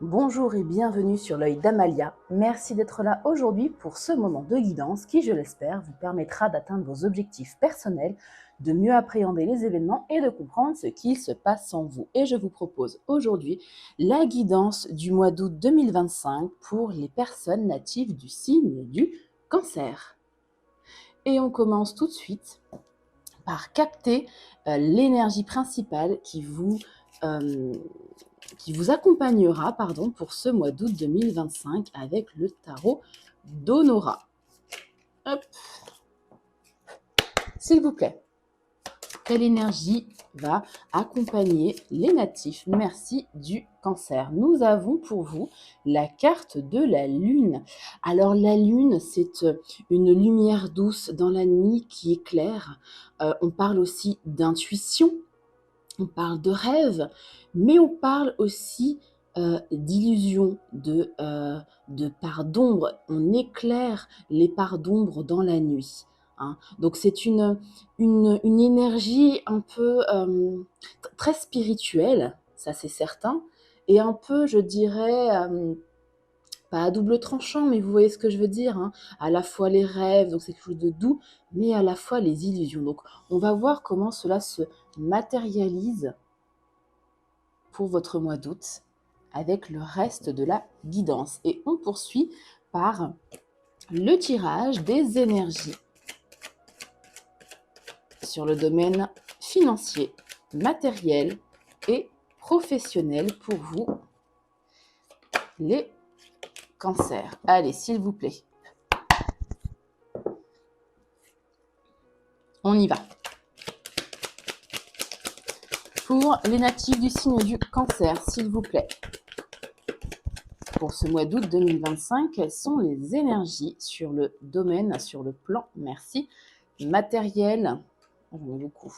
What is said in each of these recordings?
Bonjour et bienvenue sur l'œil d'Amalia. Merci d'être là aujourd'hui pour ce moment de guidance qui, je l'espère, vous permettra d'atteindre vos objectifs personnels, de mieux appréhender les événements et de comprendre ce qu'il se passe en vous. Et je vous propose aujourd'hui la guidance du mois d'août 2025 pour les personnes natives du signe du Cancer. Et on commence tout de suite par capter l'énergie principale qui vous accompagnera pour ce mois d'août 2025 avec le tarot d'Honora. Hop. S'il vous plaît, quelle énergie va accompagner les natifs, merci, du Cancer? Nous avons pour vous la carte de la Lune. Alors la Lune, c'est une lumière douce dans la nuit qui éclaire. On parle aussi d'intuition, on parle de rêve, mais on parle aussi d'illusion, de parts d'ombre. On éclaire les parts d'ombre dans la nuit. Hein. Donc c'est une énergie un peu très spirituelle, ça c'est certain, et un peu, je dirais, pas à double tranchant, mais vous voyez ce que je veux dire, hein. À la fois les rêves, donc c'est quelque chose de doux, mais à la fois les illusions. Donc on va voir comment cela se matérialise pour votre mois d'août avec le reste de la guidance. Et on poursuit par le tirage des énergies sur le domaine financier, matériel et professionnel pour vous, les cancers. Allez, s'il vous plaît. On y va. Pour les natifs du signe du Cancer, s'il vous plaît. Pour ce mois d'août 2025, quelles sont les énergies sur le domaine, sur le plan, merci, matériel? J'en ai beaucoup.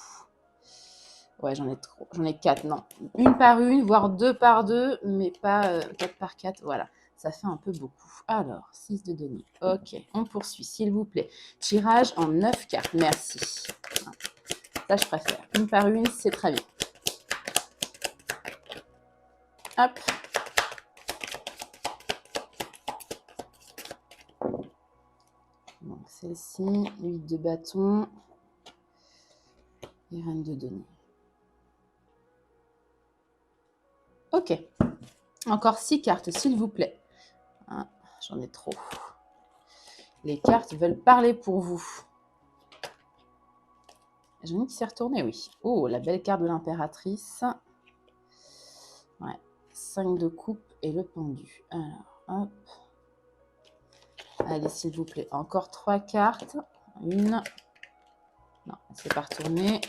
Ouais, j'en ai trop. J'en ai 4, non. Une par une, voire 2 par 2, mais pas 4 par 4. Voilà, ça fait un peu beaucoup. Alors, 6 de denier. Ok, on poursuit, s'il vous plaît. Tirage en 9 cartes, merci. Ça, je préfère. Une par une, c'est très bien. Hop. Donc, celle-ci, 8 de bâton et reine de denier. Ok. Encore 6 cartes, s'il vous plaît. Hein, j'en ai trop. Les cartes veulent parler pour vous. J'en ai qui s'est retourné, oui. Oh, la belle carte de l'impératrice. Ouais. 5 de coupe et le pendu. Alors, hop. Allez, s'il vous plaît. Encore 3 cartes. Une. Non, c'est pas retourné.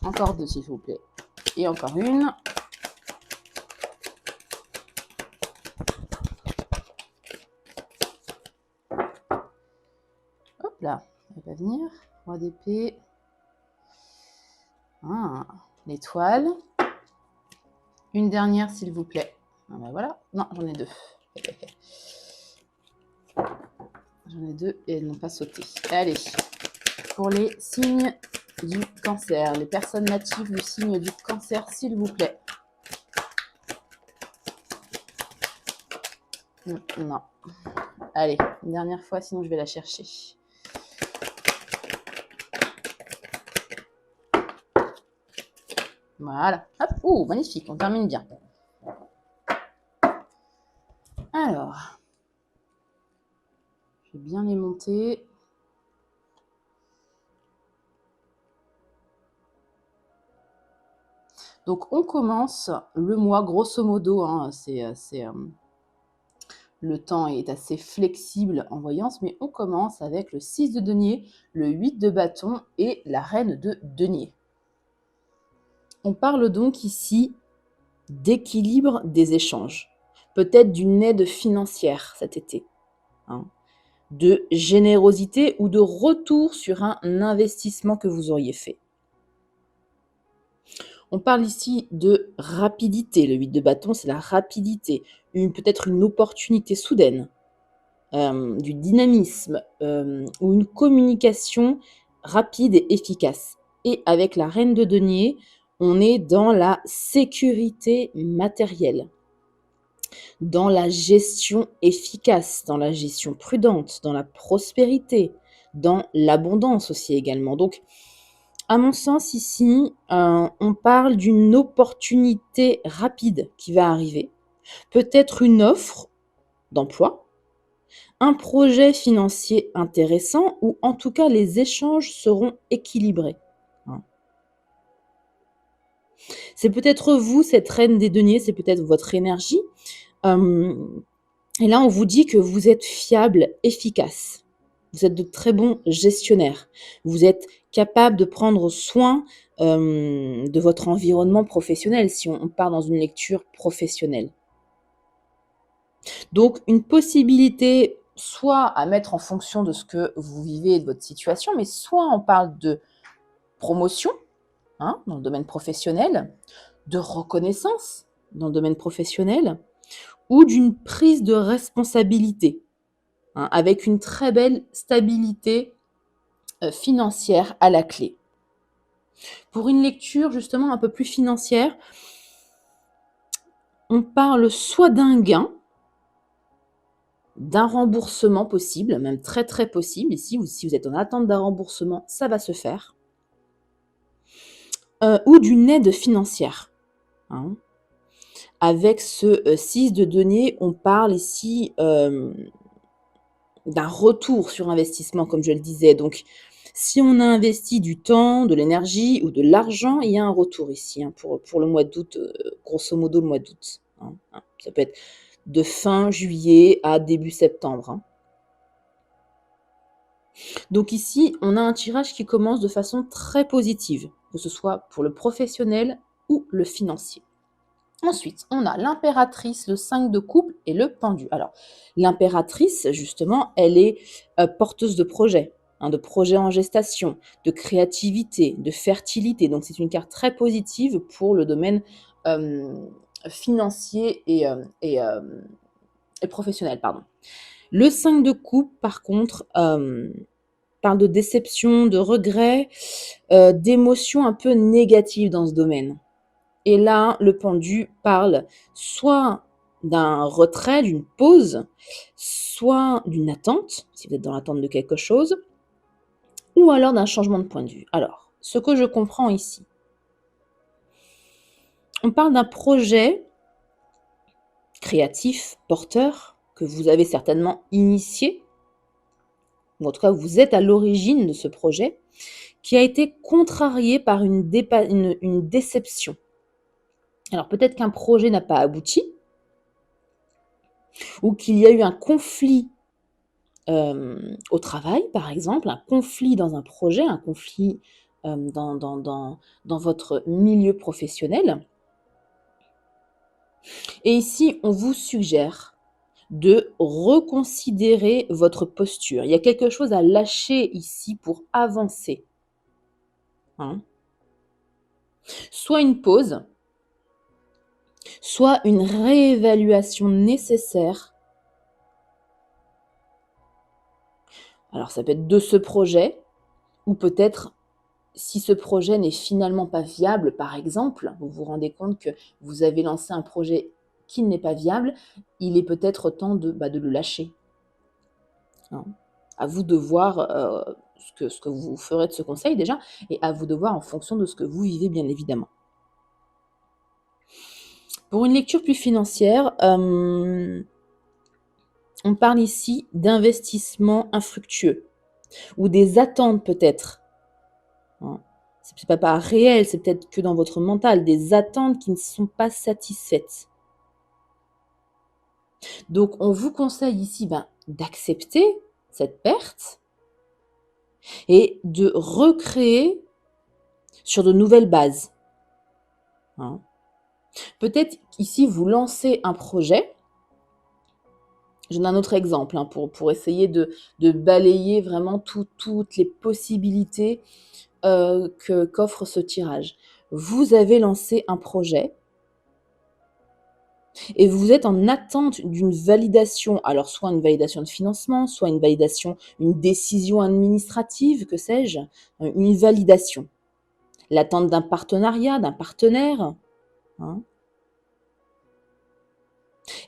Encore 2, s'il vous plaît. Et encore une. Hop là. Elle va venir. 3 d'épée. Ah, l'étoile. Une dernière, s'il vous plaît. Ah ben voilà. Non, j'en ai 2. J'en ai 2 et elles n'ont pas sauté. Allez, pour les signes du Cancer, les personnes natives du signe du Cancer, s'il vous plaît. Non. Allez, une dernière fois, sinon je vais la chercher. Voilà. Hop. Oh, magnifique, on termine bien. Alors, je vais bien les monter. Donc, on commence le mois, grosso modo, hein, le temps est assez flexible en voyance, mais on commence avec le 6 de denier, le 8 de bâton et la reine de denier. On parle donc ici d'équilibre des échanges, peut-être d'une aide financière cet été, hein, de générosité ou de retour sur un investissement que vous auriez fait. On parle ici de rapidité. Le 8 de bâton, c'est la rapidité, peut-être une opportunité soudaine, du dynamisme ou une communication rapide et efficace. Et avec la reine de denier, on est dans la sécurité matérielle. dans la gestion efficace, dans la gestion prudente, dans la prospérité, dans l'abondance aussi également. Donc, à mon sens, ici, on parle d'une opportunité rapide qui va arriver. Peut-être une offre d'emploi, un projet financier intéressant ou en tout cas les échanges seront équilibrés. Hein. C'est peut-être vous, cette reine des deniers, c'est peut-être votre énergie. Et là, on vous dit que vous êtes fiable, efficace. Vous êtes de très bons gestionnaires. Vous êtes capable de prendre soin de votre environnement professionnel, si on part dans une lecture professionnelle. Donc, une possibilité, soit à mettre en fonction de ce que vous vivez et de votre situation, mais soit on parle de promotion dans le domaine professionnel, de reconnaissance dans le domaine professionnel, ou d'une prise de responsabilité, avec une très belle stabilité financière à la clé. Pour une lecture justement un peu plus financière, on parle soit d'un gain, d'un remboursement possible, même très très possible. Ici, si vous êtes en attente d'un remboursement, ça va se faire. Ou d'une aide financière. Hein. Avec ce 6 de denier, on parle ici d'un retour sur investissement, comme je le disais. Donc, si on a investi du temps, de l'énergie ou de l'argent, il y a un retour ici pour le mois d'août, grosso modo le mois d'août. Ça peut être de fin juillet à début septembre. Donc ici, on a un tirage qui commence de façon très positive, que ce soit pour le professionnel ou le financier. Ensuite, on a l'impératrice, le 5 de coupe et le pendu. Alors, l'impératrice, justement, elle est porteuse de projets en gestation, de créativité, de fertilité. Donc, c'est une carte très positive pour le domaine financier et professionnel. Pardon. Le 5 de coupe, par contre, parle de déception, de regret, d'émotions un peu négatives dans ce domaine. Et là, le pendu parle soit d'un retrait, d'une pause, soit d'une attente, si vous êtes dans l'attente de quelque chose, ou alors d'un changement de point de vue. Alors, ce que je comprends ici, on parle d'un projet créatif, porteur, que vous avez certainement initié, ou en tout cas vous êtes à l'origine de ce projet, qui a été contrarié par une déception. Alors peut-être qu'un projet n'a pas abouti, ou qu'il y a eu un conflit au travail, par exemple, un conflit dans un projet, un conflit dans votre milieu professionnel. Et ici, on vous suggère de reconsidérer votre posture. Il y a quelque chose à lâcher ici pour avancer. Soit une pause, soit une réévaluation nécessaire. Alors, ça peut être de ce projet, ou peut-être si ce projet n'est finalement pas viable, par exemple, vous vous rendez compte que vous avez lancé un projet qui n'est pas viable, il est peut-être temps de le lâcher. À vous de voir ce que vous ferez de ce conseil déjà, et à vous de voir en fonction de ce que vous vivez, bien évidemment. Pour une lecture plus financière, on parle ici d'investissements infructueux ou des attentes peut-être. C'est pas réel, c'est peut-être que dans votre mental, des attentes qui ne sont pas satisfaites. Donc, on vous conseille ici d'accepter cette perte et de recréer sur de nouvelles bases. Peut-être ici, vous lancez un projet. J'en ai un autre exemple pour essayer de balayer vraiment toutes les possibilités qu'offre ce tirage. Vous avez lancé un projet et vous êtes en attente d'une validation, alors soit une validation de financement, soit une décision administrative, que sais-je, une validation. L'attente d'un partenariat, d'un partenaire.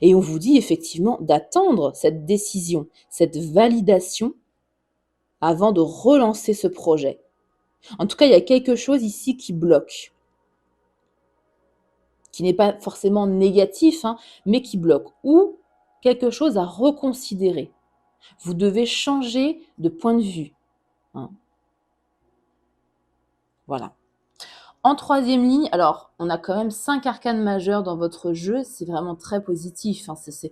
Et on vous dit effectivement d'attendre cette décision, cette validation avant de relancer ce projet. En tout cas, il y a quelque chose ici qui bloque, qui n'est pas forcément négatif, hein, mais qui bloque, ou quelque chose à reconsidérer. Vous devez changer de point de vue, hein. Voilà. En troisième ligne, alors, on a quand même 5 arcanes majeures dans votre jeu, c'est vraiment très positif, hein, c'est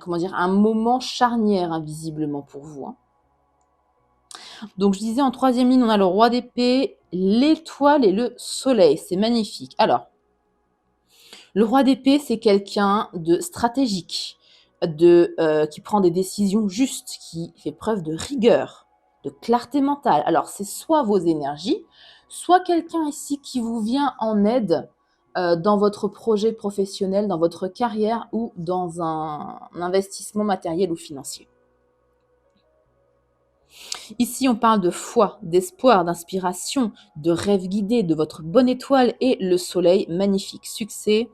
comment dire, un moment charnière, hein, visiblement pour vous, hein. Donc, je disais, en troisième ligne, on a le roi d'épée, l'étoile et le soleil. C'est magnifique. Alors, le roi d'épée, c'est quelqu'un de stratégique, qui prend des décisions justes, qui fait preuve de rigueur, de clarté mentale. Alors, c'est soit vos énergies, soit quelqu'un ici qui vous vient en aide dans votre projet professionnel, dans votre carrière ou dans un investissement matériel ou financier. Ici, on parle de foi, d'espoir, d'inspiration, de rêve guidé, de votre bonne étoile et le soleil magnifique. Succès,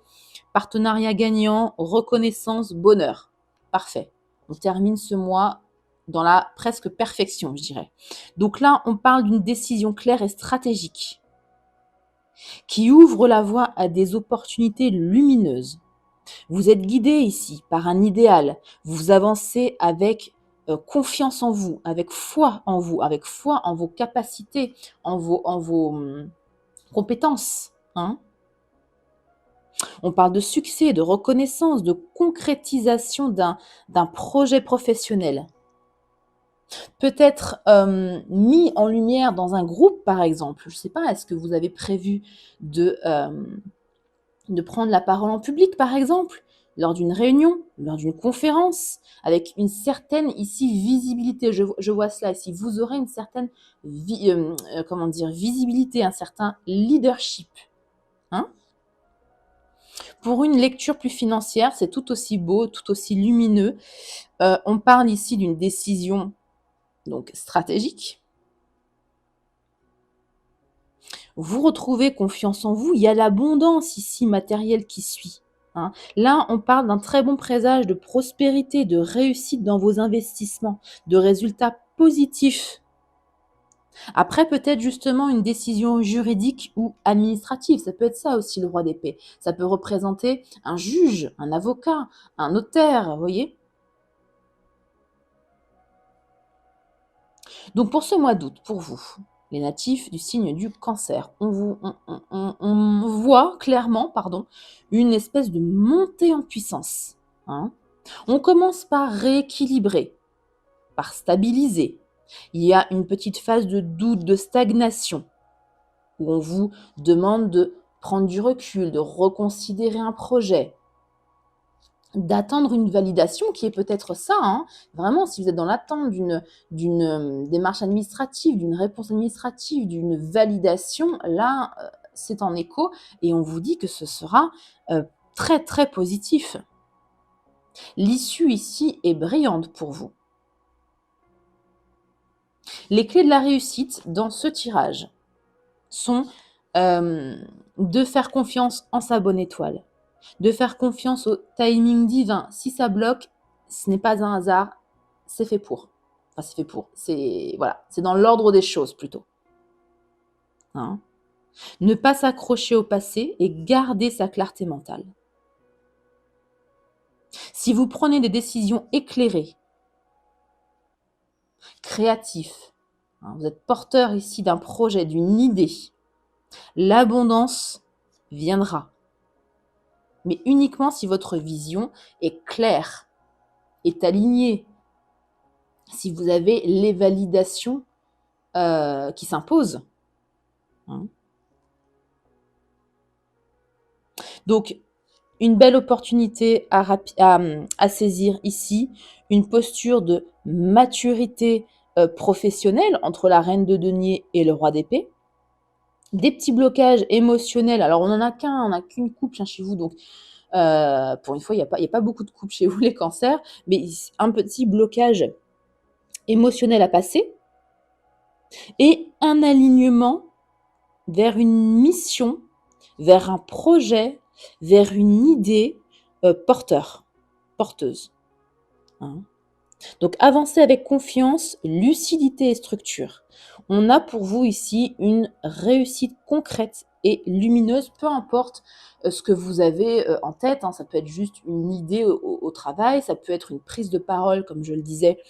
partenariat gagnant, reconnaissance, bonheur. Parfait. On termine ce mois dans la presque perfection, je dirais. Donc là, on parle d'une décision claire et stratégique qui ouvre la voie à des opportunités lumineuses. Vous êtes guidé ici par un idéal. Vous avancez avec confiance en vous, avec foi en vous, avec foi en vos capacités, en vos compétences, hein. On parle de succès, de reconnaissance, de concrétisation d'un projet professionnel. Peut-être mis en lumière dans un groupe, par exemple. Je ne sais pas, est-ce que vous avez prévu de prendre la parole en public, par exemple, lors d'une réunion, lors d'une conférence, avec une certaine ici visibilité. Je vois cela ici. Vous aurez une certaine visibilité, un certain leadership, hein. Pour une lecture plus financière, c'est tout aussi beau, tout aussi lumineux. On parle ici d'une décision donc stratégique. Vous retrouvez confiance en vous. Il y a l'abondance ici matérielle qui suit, hein. Là, on parle d'un très bon présage de prospérité, de réussite dans vos investissements, de résultats positifs. Après, peut-être justement une décision juridique ou administrative. Ça peut être ça aussi, le roi d'épée. Ça peut représenter un juge, un avocat, un notaire, vous voyez. Donc, pour ce mois d'août, pour vous, les natifs du signe du Cancer, on voit clairement, une espèce de montée en puissance, hein. On commence par rééquilibrer, par stabiliser. Il y a une petite phase de doute, de stagnation, où on vous demande de prendre du recul, de reconsidérer un projet, d'attendre une validation qui est peut-être ça, hein. Vraiment, si vous êtes dans l'attente d'une démarche administrative, d'une réponse administrative, d'une validation, là, c'est en écho et on vous dit que ce sera très, très positif. L'issue ici est brillante pour vous. Les clés de la réussite dans ce tirage sont de faire confiance en sa bonne étoile, de faire confiance au timing divin. Si ça bloque, ce n'est pas un hasard, c'est fait pour. Enfin, c'est fait pour. C'est voilà, c'est dans l'ordre des choses plutôt, hein. Ne pas s'accrocher au passé et garder sa clarté mentale. Si vous prenez des décisions éclairées, créatifs, hein, vous êtes porteur ici d'un projet, d'une idée, l'abondance viendra. Mais uniquement si votre vision est claire, est alignée, si vous avez les validations qui s'imposent, hein. Donc, une belle opportunité à saisir ici, une posture de maturité professionnelle entre la reine de denier et le roi d'épée. Des petits blocages émotionnels. Alors, on n'en a qu'un, on n'a qu'une coupe chez vous, donc pour une fois, il n'y a pas beaucoup de coupes chez vous, les cancers, mais un petit blocage émotionnel à passer et un alignement vers une mission, vers un projet vers une idée porteuse. Hein. Donc, avancez avec confiance, lucidité et structure. On a pour vous ici une réussite concrète et lumineuse, peu importe ce que vous avez en tête. Hein. Ça peut être juste une idée au travail, ça peut être une prise de parole, comme je le disais,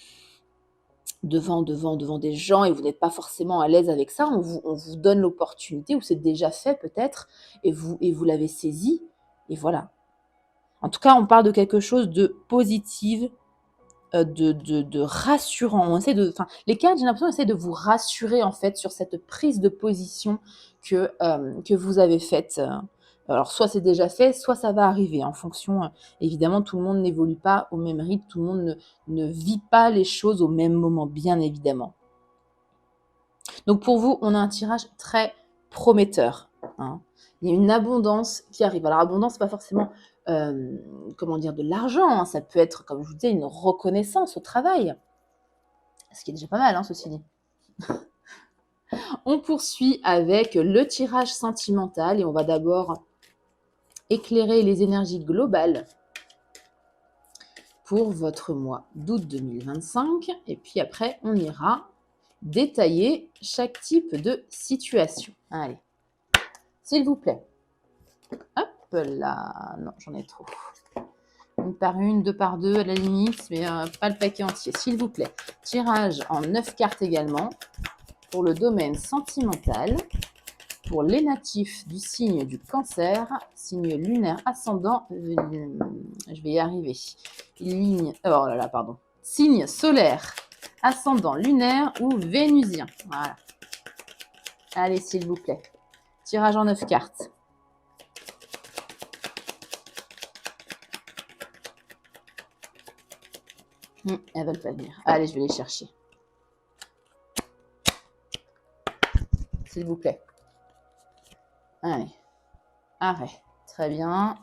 devant des gens et vous n'êtes pas forcément à l'aise avec ça. On vous donne l'opportunité, ou c'est déjà fait peut-être, et vous l'avez saisi, et voilà. En tout cas, on parle de quelque chose de positif, de rassurant. Les cartes, j'ai l'impression, essaient de vous rassurer en fait sur cette prise de position que vous avez faite. Alors, soit c'est déjà fait, soit ça va arriver en fonction. Évidemment, tout le monde n'évolue pas au même rythme, tout le monde ne vit pas les choses au même moment, bien évidemment. Donc, pour vous, on a un tirage très prometteur. Hein. Il y a une abondance qui arrive. Alors, abondance, pas forcément de l'argent. Hein. Ça peut être, comme je vous disais, une reconnaissance au travail. Ce qui est déjà pas mal, hein, ceci dit. On poursuit avec le tirage sentimental et on va d'abord éclairer les énergies globales pour votre mois d'août 2025. Et puis après, on ira détailler chaque type de situation. Allez, s'il vous plaît. Hop là. Non, j'en ai trop. Une par une, deux par deux à la limite, mais pas le paquet entier. S'il vous plaît. Tirage en 9 cartes également pour le domaine sentimental, pour les natifs du signe du Cancer, signe lunaire ascendant, je vais y arriver. Signe solaire, ascendant lunaire ou vénusien. Voilà. Allez, s'il vous plaît. Tirage en 9 cartes. Elles veulent pas venir. Allez, je vais les chercher. S'il vous plaît. Allez. Arrêt. Très bien.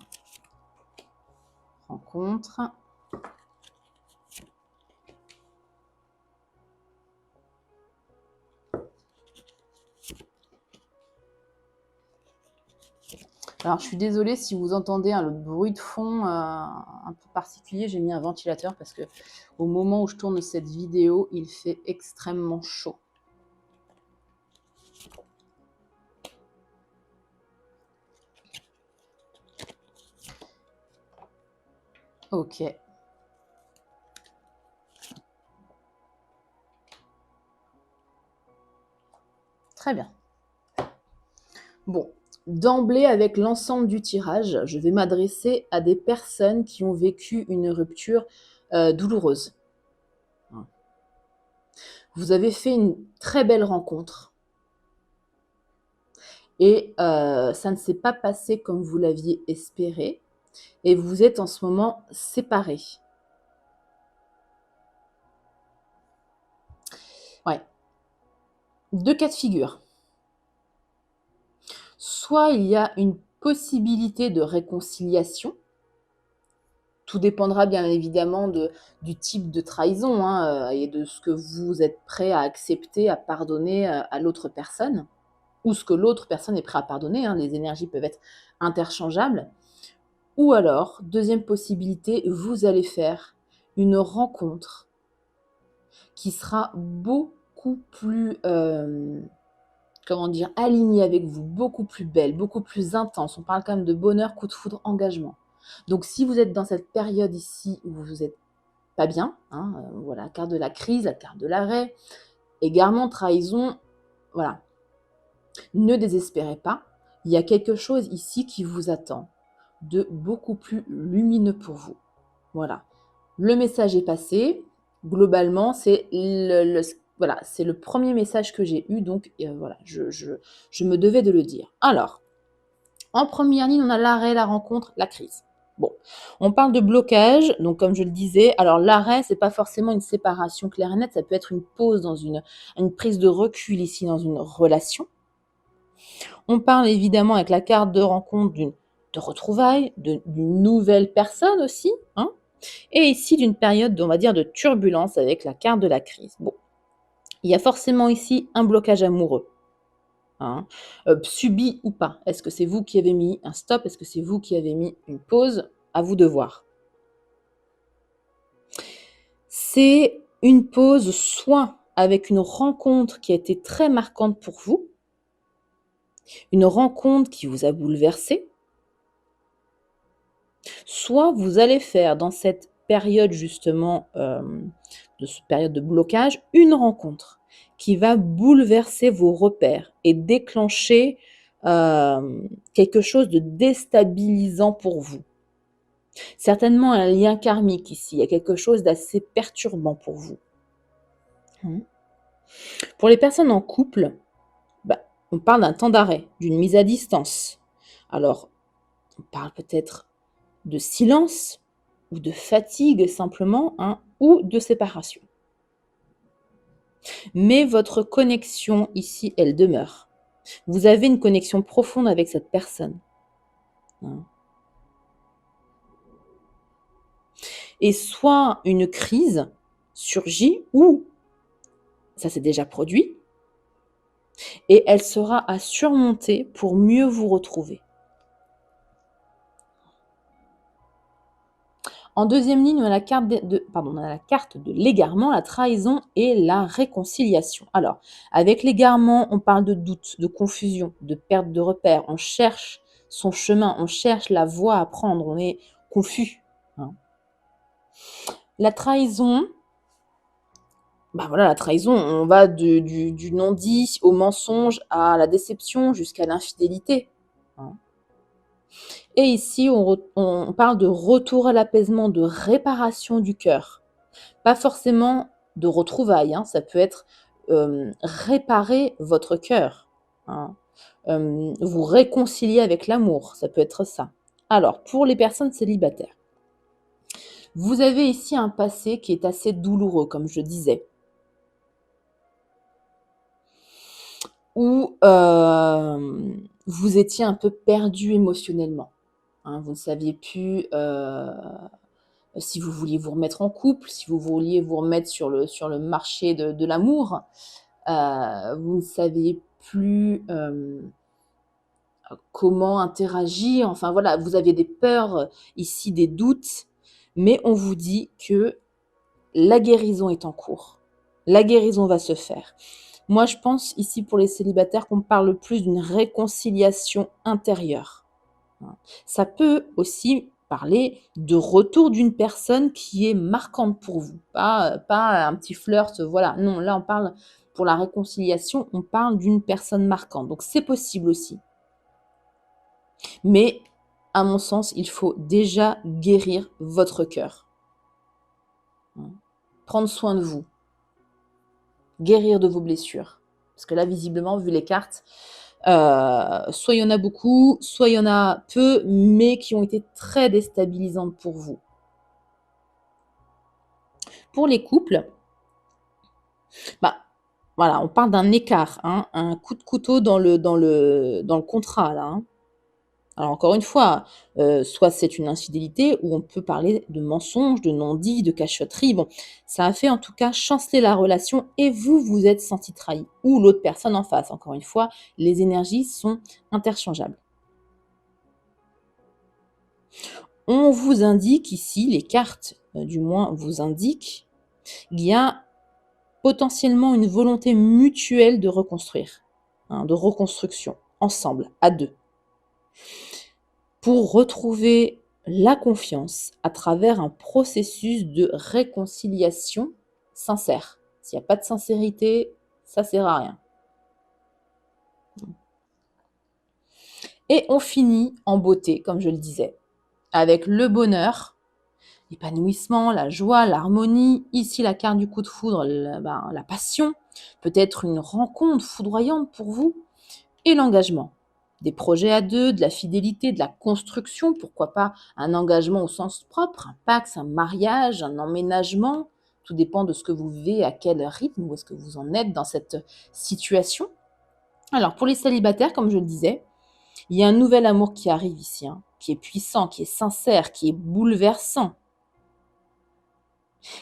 Rencontre. Alors, je suis désolée si vous entendez le bruit de fond un peu particulier. J'ai mis un ventilateur parce que au moment où je tourne cette vidéo, il fait extrêmement chaud. Ok. Très bien. Bon, d'emblée, avec l'ensemble du tirage, je vais m'adresser à des personnes qui ont vécu une rupture douloureuse. Vous avez fait une très belle rencontre et ça ne s'est pas passé comme vous l'aviez espéré et vous êtes en ce moment séparés. Ouais. 2 cas de figure. Soit il y a une possibilité de réconciliation. Tout dépendra bien évidemment du type de trahison et de ce que vous êtes prêt à accepter, à pardonner à l'autre personne, ou ce que l'autre personne est prêt à pardonner. Hein. Les énergies peuvent être interchangeables. Ou alors, deuxième possibilité, vous allez faire une rencontre qui sera beaucoup plus, alignée avec vous, beaucoup plus belle, beaucoup plus intense. On parle quand même de bonheur, coup de foudre, engagement. Donc, si vous êtes dans cette période ici où vous êtes pas bien, voilà, carte de la crise, la carte de l'arrêt, égarement, trahison, voilà. Ne désespérez pas, il y a quelque chose ici qui vous attend de beaucoup plus lumineux pour vous. Voilà. Le message est passé. Globalement, c'est le premier message que j'ai eu, donc voilà, je me devais de le dire. Alors, en première ligne, on a l'arrêt, la rencontre, la crise. Bon, on parle de blocage, donc comme je le disais, alors l'arrêt, c'est pas forcément une séparation claire et nette, ça peut être une pause dans une prise de recul ici dans une relation. On parle évidemment avec la carte de rencontre de retrouvailles, d'une nouvelle personne aussi, hein, et ici d'une période, on va dire, de turbulence avec la carte de la crise. Bon, il y a forcément ici un blocage amoureux. hein, subi ou pas. Est-ce que c'est vous qui avez mis un stop? Est-ce que c'est vous qui avez mis une pause? À vous de voir. C'est une pause soit avec une rencontre qui a été très marquante pour vous, une rencontre qui vous a bouleversé, soit vous allez faire dans cette période justement, de cette période de blocage, une rencontre qui va bouleverser vos repères et déclencher, quelque chose de déstabilisant pour vous. Certainement un lien karmique ici, il y a quelque chose d'assez perturbant pour vous. Mmh. Pour les personnes en couple, bah, on parle d'un temps d'arrêt, d'une mise à distance. Alors, on parle peut-être de silence ou de fatigue simplement, hein, ou de séparation. Mais votre connexion ici, elle demeure. Vous avez une connexion profonde avec cette personne, hein. Et soit une crise surgit ou ça s'est déjà produit et elle sera à surmonter pour mieux vous retrouver. En deuxième ligne, on a la carte de l'égarement, la trahison et la réconciliation. Alors, avec l'égarement, on parle de doute, de confusion, de perte de repères. On cherche son chemin, on cherche la voie à prendre, on est confus, hein. La trahison, bah voilà, la trahison, on va du non-dit au mensonge, à la déception, jusqu'à l'infidélité, hein. Et ici, on parle de retour à l'apaisement, de réparation du cœur. Pas forcément de retrouvailles, hein, ça peut être, réparer votre cœur, hein, vous réconcilier avec l'amour, ça peut être ça. Alors, pour les personnes célibataires, vous avez ici un passé qui est assez douloureux, comme je disais, où, vous étiez un peu perdu émotionnellement, hein. Vous ne saviez plus, si vous vouliez vous remettre en couple, si vous vouliez vous remettre sur le marché de l'amour. Vous ne saviez plus, comment interagir, enfin voilà, vous aviez des peurs, ici des doutes, mais on vous dit que la guérison est en cours. La guérison va se faire. Moi, je pense ici pour les célibataires qu'on parle plus d'une réconciliation intérieure, hein. Ça peut aussi parler de retour d'une personne qui est marquante pour vous, pas un petit flirt, voilà. Non, là, on parle pour la réconciliation, on parle d'une personne marquante, donc c'est possible aussi. Mais à mon sens, il faut déjà guérir votre cœur, hein. Prendre soin de vous, guérir de vos blessures. Parce que là, visiblement, vu les cartes, soit il y en a beaucoup, soit il y en a peu, mais qui ont été très déstabilisantes pour vous. Pour les couples, bah, voilà, on parle d'un écart, hein, un coup de couteau dans le contrat là, hein. Alors encore une fois, soit c'est une infidélité ou on peut parler de mensonge, de non-dit, de cachotterie. Bon, ça a fait en tout cas chanceler la relation et vous vous êtes senti trahi ou l'autre personne en face. Encore une fois, les énergies sont interchangeables. On vous indique ici, les cartes, du moins vous indiquent, il y a potentiellement une volonté mutuelle de reconstruire, hein, de reconstruction, ensemble, à 2, pour retrouver la confiance à travers un processus de réconciliation sincère. S'il n'y a pas de sincérité, ça sert à rien. Et on finit en beauté, comme je le disais, avec le bonheur, l'épanouissement, la joie, l'harmonie. Ici, la carte du coup de foudre, la passion, peut-être une rencontre foudroyante pour vous, et l'engagement. Des projets à 2, de la fidélité, de la construction, pourquoi pas un engagement au sens propre, un pacte, un mariage, un emménagement. Tout dépend de ce que vous vivez, à quel rythme, où est-ce que vous en êtes dans cette situation. Alors, pour les célibataires, comme je le disais, il y a un nouvel amour qui arrive ici, hein, qui est puissant, qui est sincère, qui est bouleversant,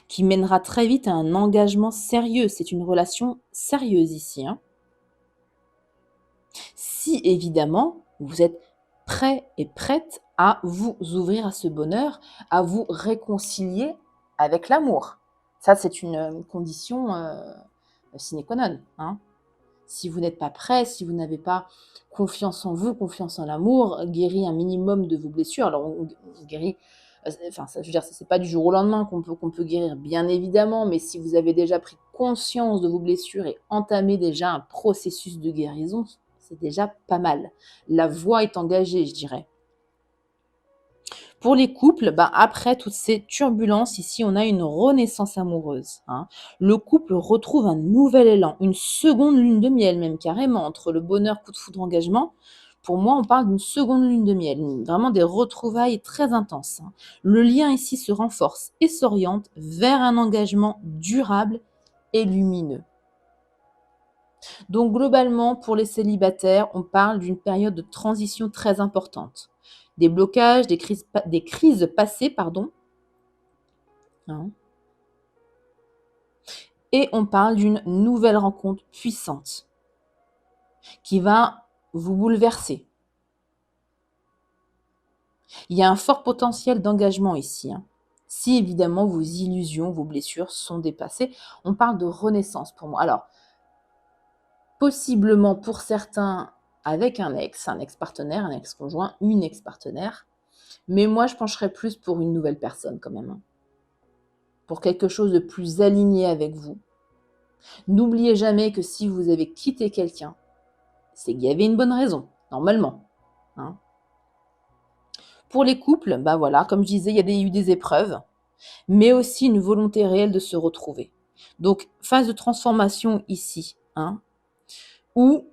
qui mènera très vite à un engagement sérieux. C'est une relation sérieuse ici, hein. Si évidemment, vous êtes prêt et prête à vous ouvrir à ce bonheur, à vous réconcilier avec l'amour. Ça, c'est une condition sine qua non. Hein. Si vous n'êtes pas prêt, si vous n'avez pas confiance en vous, confiance en l'amour, guérir un minimum de vos blessures. Alors, on guérit, enfin, ça, je veux dire, c'est pas du jour au lendemain qu'on peut guérir, bien évidemment, mais si vous avez déjà pris conscience de vos blessures et entamé déjà un processus de guérison, c'est déjà pas mal. La voie est engagée, je dirais. Pour les couples, après toutes ces turbulences, ici, on a une renaissance amoureuse. Hein. Le couple retrouve un nouvel élan, une seconde lune de miel même carrément, entre le bonheur, coup de foudre, engagement. Pour moi, on parle d'une seconde lune de miel, vraiment des retrouvailles très intenses. Hein. Le lien ici se renforce et s'oriente vers un engagement durable et lumineux. Donc globalement, pour les célibataires, on parle d'une période de transition très importante. Des blocages, des crises passées, pardon. Hein. Et on parle d'une nouvelle rencontre puissante qui va vous bouleverser. Il y a un fort potentiel d'engagement ici. Hein. Si évidemment vos illusions, vos blessures sont dépassées, on parle de renaissance pour moi. Alors, possiblement pour certains avec un ex-partenaire, un ex-conjoint, une ex-partenaire. Mais moi, je pencherais plus pour une nouvelle personne quand même. Hein. Pour quelque chose de plus aligné avec vous. N'oubliez jamais que si vous avez quitté quelqu'un, c'est qu'il y avait une bonne raison, normalement. Hein. Pour les couples, voilà, comme je disais, il y a eu des épreuves, mais aussi une volonté réelle de se retrouver. Donc, phase de transformation ici, hein, où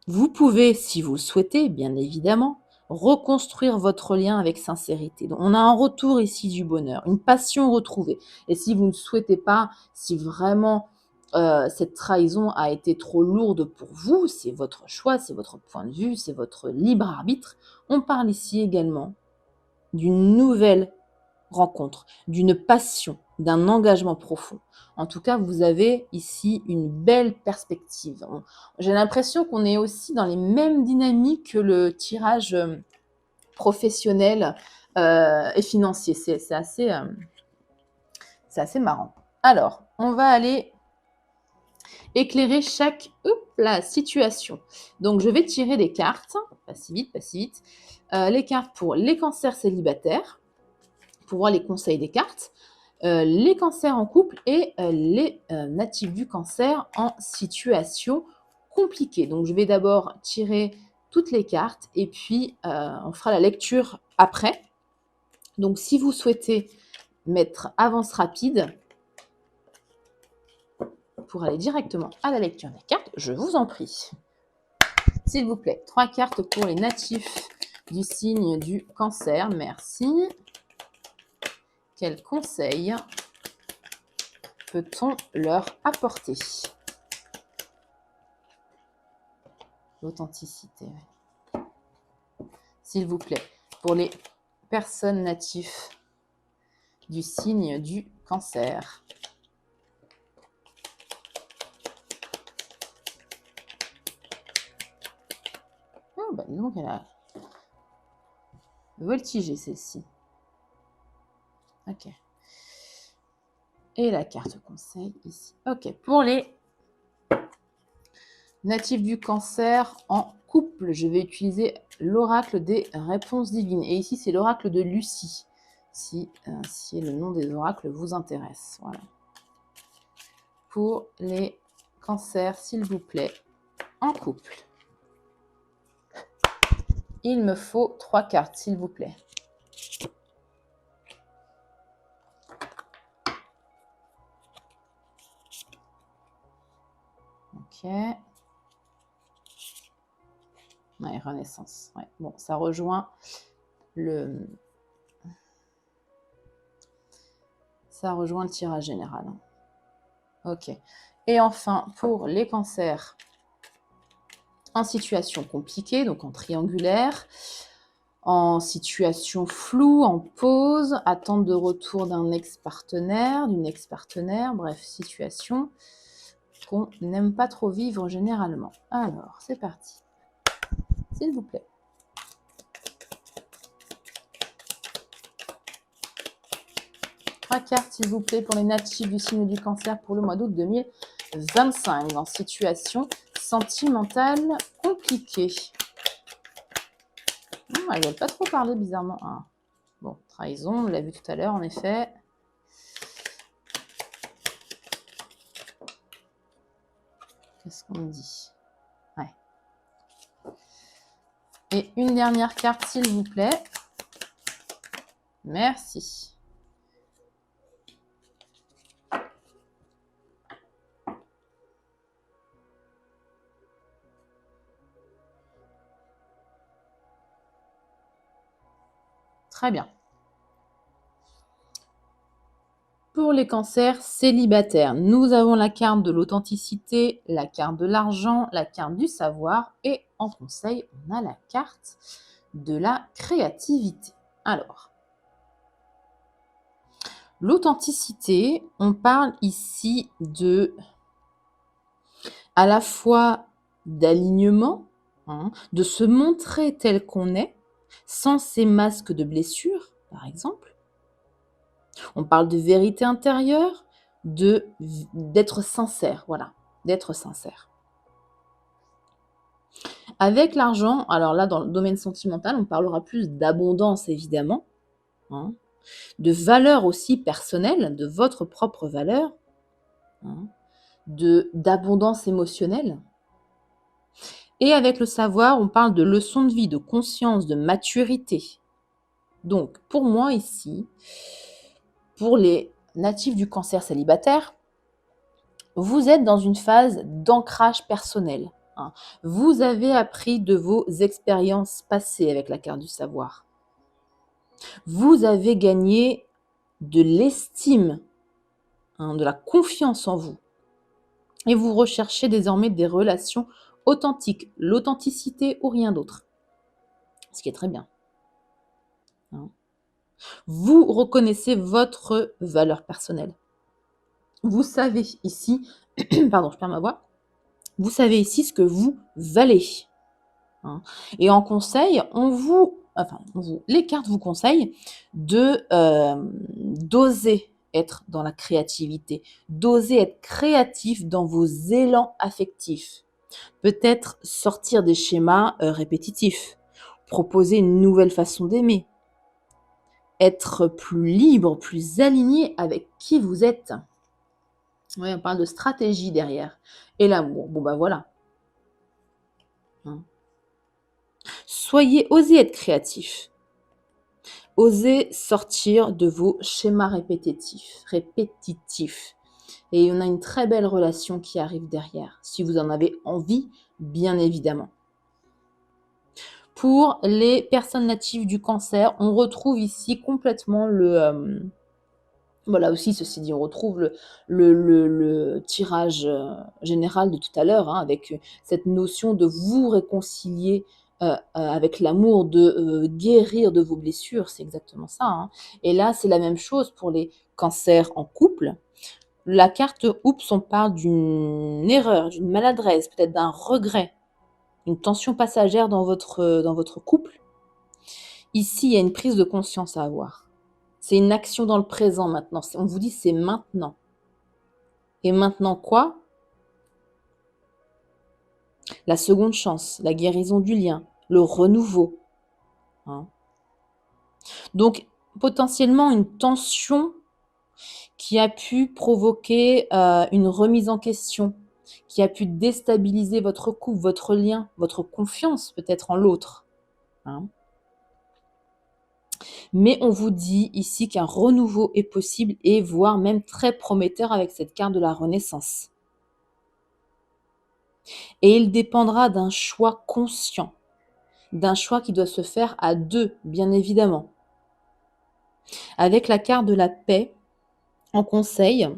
vous pouvez, si vous le souhaitez, bien évidemment, reconstruire votre lien avec sincérité. Donc, on a un retour ici du bonheur, une passion retrouvée. Et si vous ne souhaitez pas, si vraiment cette trahison a été trop lourde pour vous, c'est votre choix, c'est votre point de vue, c'est votre libre arbitre, on parle ici également d'une nouvelle rencontre, d'une passion, d'un engagement profond. En tout cas, vous avez ici une belle perspective. J'ai l'impression qu'on est aussi dans les mêmes dynamiques que le tirage professionnel et financier. C'est assez marrant. Alors, on va aller éclairer chaque situation. Donc, je vais tirer des cartes. Pas si vite, pas si vite. Les cartes pour les cancers célibataires, pour voir les conseils des cartes, les cancers en couple et les natifs du cancer en situation compliquée. Donc, je vais d'abord tirer toutes les cartes et puis on fera la lecture après. Donc, si vous souhaitez mettre avance rapide pour aller directement à la lecture des cartes, je vous en prie. S'il vous plaît, 3 cartes pour les natifs du signe du cancer. Merci. Quels conseils peut-on leur apporter? L'authenticité. S'il vous plaît, pour les personnes natifs du signe du cancer. Oh, dis donc, elle a voltigé celle-ci. Ok. Et la carte conseil ici. Ok, pour les natifs du cancer en couple, je vais utiliser l'oracle des réponses divines. Et ici, c'est l'oracle de Lucie, si le nom des oracles vous intéresse. Voilà. Pour les cancers, s'il vous plaît, en couple. Il me faut 3 cartes, s'il vous plaît. Ok. Ouais, Renaissance. Ouais. Bon, ça rejoint le tirage général. Ok. Et enfin, pour les cancers en situation compliquée, donc en triangulaire, en situation floue, en pause, attente de retour d'un ex-partenaire, d'une ex-partenaire, bref, situation qu'on n'aime pas trop vivre généralement. Alors, c'est parti. s'il vous plaît. Trois cartes, s'il vous plaît, pour les natifs du signe du Cancer pour le mois d'août 2025, en situation sentimentale compliquée. Elles ne veulent pas trop parler, bizarrement. Ah. Bon, trahison, on l'a vu tout à l'heure, en effet. Qu'est-ce qu'on dit? Ouais. Et une dernière carte, s'il vous plaît. Merci. Très bien. Pour les cancers célibataires, nous avons la carte de l'authenticité, la carte de l'argent, la carte du savoir et en conseil, on a la carte de la créativité. Alors, l'authenticité, on parle ici de à la fois d'alignement, de se montrer tel qu'on est, sans ces masques de blessures, par exemple. On parle de vérité intérieure, d'être sincère, voilà, d'être sincère. Avec l'argent, alors là, dans le domaine sentimental, on parlera plus d'abondance, évidemment, de valeur aussi personnelle, de votre propre valeur, d'abondance émotionnelle. Et avec le savoir, on parle de leçons de vie, de conscience, de maturité. Donc, pour moi ici, pour les natifs du Cancer célibataire, vous êtes dans une phase d'ancrage personnel. Vous avez appris de vos expériences passées avec la carte du savoir. Vous avez gagné de l'estime, de la confiance en vous. Et vous recherchez désormais des relations authentiques, l'authenticité ou rien d'autre. Ce qui est très bien. Vous reconnaissez votre valeur personnelle. Vous savez ici, pardon, je perds ma voix, vous savez ici ce que vous valez. Et en conseil, les cartes vous conseillent d'oser être dans la créativité, d'oser être créatif dans vos élans affectifs. Peut-être sortir des schémas répétitifs, proposer une nouvelle façon d'aimer, être plus libre, plus aligné avec qui vous êtes. Oui, on parle de stratégie derrière. Et l'amour, bon ben voilà. Osez être créatif. Osez sortir de vos schémas répétitifs. Et on a une très belle relation qui arrive derrière, si vous en avez envie, bien évidemment. Pour les personnes natives du Cancer, on retrouve ici complètement voilà aussi, ceci dit, on retrouve le tirage général de tout à l'heure, avec cette notion de vous réconcilier avec l'amour, de guérir de vos blessures, c'est exactement ça. Et là, c'est la même chose pour les cancers en couple. La carte Oups, on parle d'une erreur, d'une maladresse, peut-être d'un regret, une tension passagère dans votre couple. Ici, il y a une prise de conscience à avoir. C'est une action dans le présent maintenant. On vous dit c'est maintenant. Et maintenant quoi? La seconde chance, la guérison du lien, le renouveau. Donc, potentiellement une tension qui a pu provoquer une remise en question, qui a pu déstabiliser votre couple, votre lien, votre confiance peut-être en l'autre. Mais on vous dit ici qu'un renouveau est possible et voire même très prometteur avec cette carte de la Renaissance. Et il dépendra d'un choix conscient, d'un choix qui doit se faire à deux, bien évidemment. Avec la carte de la paix, en conseil,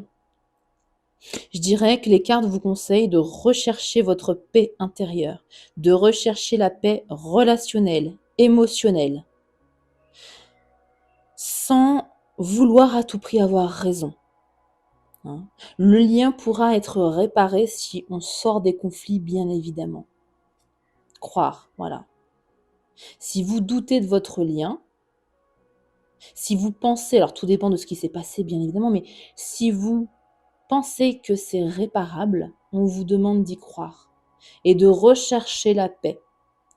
je dirais que les cartes vous conseillent de rechercher votre paix intérieure, de rechercher la paix relationnelle, émotionnelle, sans vouloir à tout prix avoir raison. Le lien pourra être réparé si on sort des conflits, bien évidemment. Croire, voilà. Si vous doutez de votre lien, si vous pensez, alors tout dépend de ce qui s'est passé bien évidemment, mais si vous pensez que c'est réparable, on vous demande d'y croire et de rechercher la paix.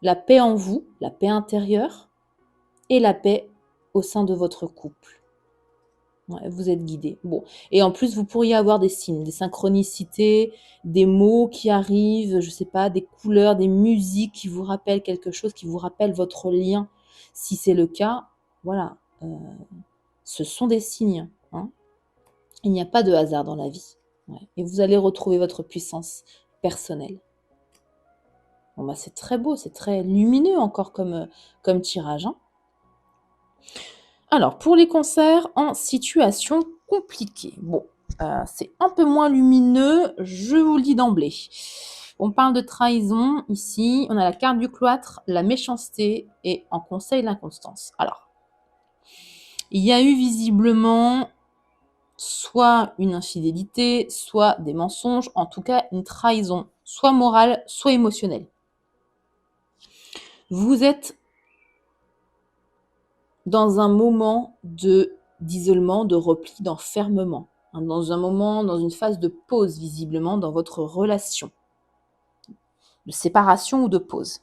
La paix en vous, la paix intérieure et la paix au sein de votre couple. Ouais, vous êtes guidé. Bon. Et en plus, vous pourriez avoir des signes, des synchronicités, des mots qui arrivent, je ne sais pas, des couleurs, des musiques qui vous rappellent quelque chose, qui vous rappellent votre lien. Si c'est le cas, voilà, ce sont des signes, hein. Il n'y a pas de hasard dans la vie. Ouais. Et vous allez retrouver votre puissance personnelle. Bon, bah, c'est très beau, c'est très lumineux encore comme tirage, hein. Alors, pour les concerts en situation compliquée. Bon, c'est un peu moins lumineux, je vous le dis d'emblée. On parle de trahison ici. On a la carte du cloître, la méchanceté et en conseil l'inconstance. Alors, il y a eu visiblement soit une infidélité, soit des mensonges, en tout cas une trahison, soit morale, soit émotionnelle. Vous êtes dans un moment d'isolement, de repli, d'enfermement, hein, dans un moment, dans une phase de pause visiblement dans votre relation, de séparation ou de pause.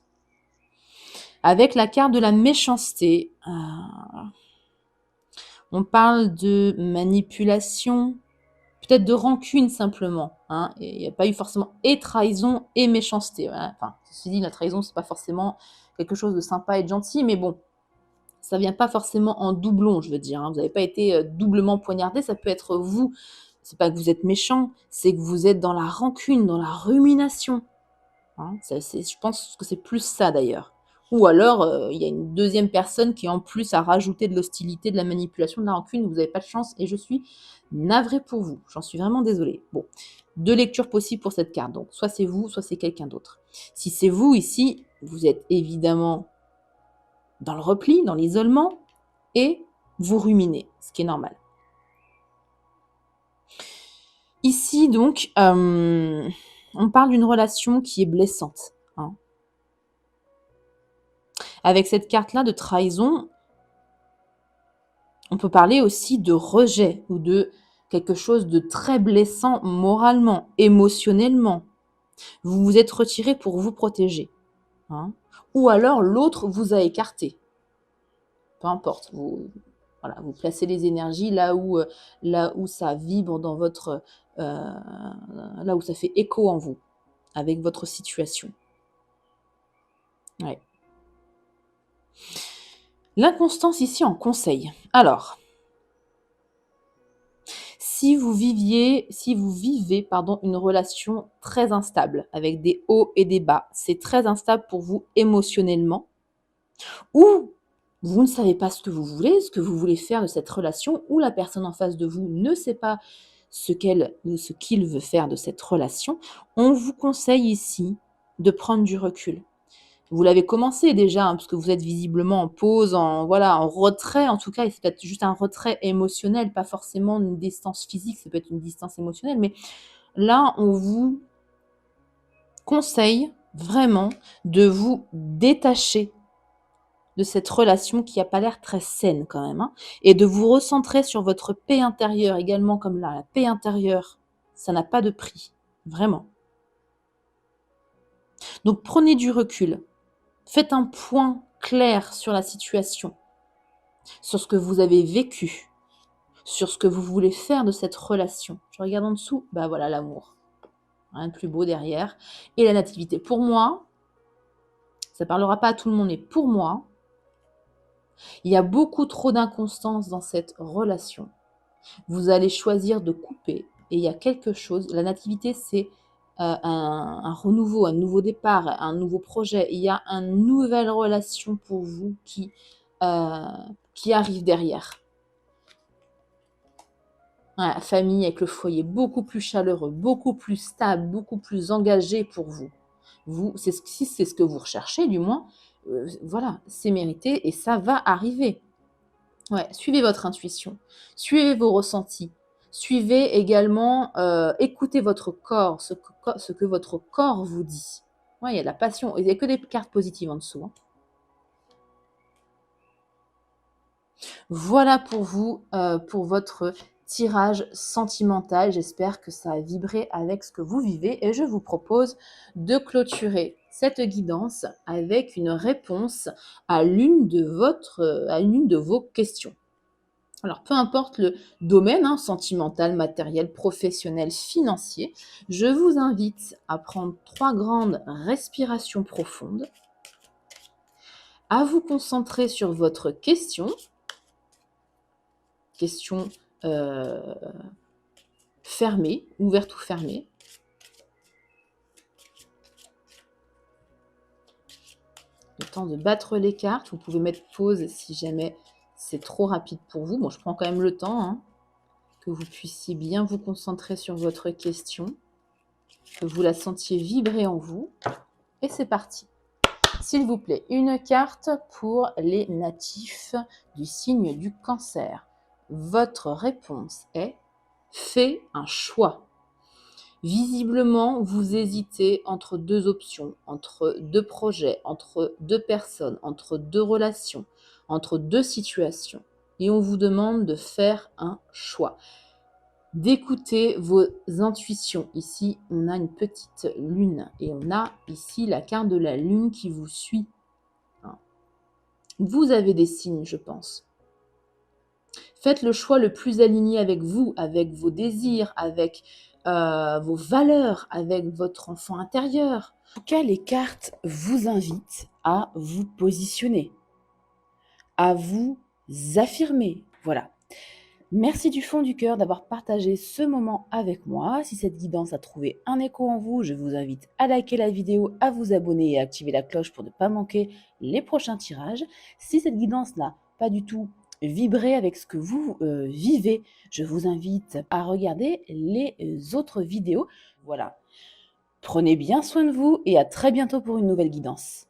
Avec la carte de la méchanceté, on parle de manipulation, peut-être de rancune simplement, hein. Il n'y a pas eu forcément et trahison et méchanceté. Voilà. Enfin, ceci dit, la trahison, c'est pas forcément quelque chose de sympa et de gentil, mais bon, ça vient pas forcément en doublon, je veux dire, hein. Vous n'avez pas été doublement poignardé, ça peut être vous. C'est pas que vous êtes méchant, c'est que vous êtes dans la rancune, dans la rumination, hein. Je pense que c'est plus ça d'ailleurs. Ou alors, il y a une deuxième personne qui en plus a rajouté de l'hostilité, de la manipulation, de la rancune. Vous n'avez pas de chance et je suis navrée pour vous. J'en suis vraiment désolée. Bon, deux lectures possibles pour cette carte. Donc, soit c'est vous, soit c'est quelqu'un d'autre. Si c'est vous ici, vous êtes évidemment dans le repli, dans l'isolement, et vous ruminez, ce qui est normal. Ici, donc, on parle d'une relation qui est blessante, hein. Avec cette carte-là de trahison, on peut parler aussi de rejet ou de quelque chose de très blessant moralement, émotionnellement. Vous vous êtes retiré pour vous protéger, hein. Ou alors l'autre vous a écarté. Peu importe, voilà, vous placez les énergies là où ça vibre dans votre... là où ça fait écho en vous, avec votre situation. Ouais. L'inconstance ici en conseil. Alors, si vous vivez une relation très instable, avec des hauts et des bas, c'est très instable pour vous émotionnellement, ou vous ne savez pas ce que vous voulez faire de cette relation, ou la personne en face de vous ne sait pas ce qu'elle ou ce qu'il veut faire de cette relation, on vous conseille ici de prendre du recul. Vous l'avez commencé déjà, hein, parce que vous êtes visiblement en pause, en retrait en tout cas, et c'est peut-être juste un retrait émotionnel, pas forcément une distance physique, ça peut être une distance émotionnelle, mais là, on vous conseille vraiment de vous détacher de cette relation qui n'a pas l'air très saine quand même, hein, et de vous recentrer sur votre paix intérieure également, comme là, la paix intérieure, ça n'a pas de prix, vraiment. Donc prenez du recul, faites un point clair sur la situation, sur ce que vous avez vécu, sur ce que vous voulez faire de cette relation. Je regarde en dessous, bah voilà, l'amour. Rien de plus beau derrière. Et la nativité. Pour moi, ça ne parlera pas à tout le monde, mais pour moi, il y a beaucoup trop d'inconstance dans cette relation. Vous allez choisir de couper. Et il y a quelque chose, la nativité, c'est un renouveau, un nouveau départ, un nouveau projet. Il y a une nouvelle relation pour vous qui arrive derrière. La famille avec le foyer beaucoup plus chaleureux, beaucoup plus stable, beaucoup plus engagé pour vous. Si c'est ce que vous recherchez, du moins, voilà, c'est mérité et ça va arriver. Ouais, suivez votre intuition, suivez vos ressentis, suivez également, écoutez votre corps, ce que votre corps vous dit. Ouais, il y a de la passion, il n'y a que des cartes positives en dessous, hein. Voilà pour vous, pour votre tirage sentimental. J'espère que ça a vibré avec ce que vous vivez et je vous propose de clôturer cette guidance avec une réponse à l'une de vos questions. Alors, peu importe le domaine, hein, sentimental, matériel, professionnel, financier, je vous invite à prendre 3 grandes respirations profondes, à vous concentrer sur votre question euh, fermée, ouverte ou fermée. Le temps de battre les cartes. Vous pouvez mettre pause si jamais c'est trop rapide pour vous. Bon, je prends quand même le temps, hein, que vous puissiez bien vous concentrer sur votre question, que vous la sentiez vibrer en vous. Et c'est parti. S'il vous plaît, une carte pour les natifs du signe du Cancer. Votre réponse est « Fais un choix ». Visiblement, vous hésitez entre 2 options, entre 2 projets, entre 2 personnes, entre 2 relations, entre 2 situations. Et on vous demande de faire un choix, d'écouter vos intuitions. Ici, on a une petite lune et on a ici la carte de la lune qui vous suit. Vous avez des signes, je pense. Faites le choix le plus aligné avec vous, avec vos désirs, avec vos valeurs, avec votre enfant intérieur. En tout cas, les cartes vous invitent à vous positionner, à vous affirmer. Voilà. Merci du fond du cœur d'avoir partagé ce moment avec moi. Si cette guidance a trouvé un écho en vous, je vous invite à liker la vidéo, à vous abonner et à activer la cloche pour ne pas manquer les prochains tirages. Si cette guidance n'a pas du tout vibré avec ce que vous vivez, je vous invite à regarder les autres vidéos. Voilà. Prenez bien soin de vous et à très bientôt pour une nouvelle guidance.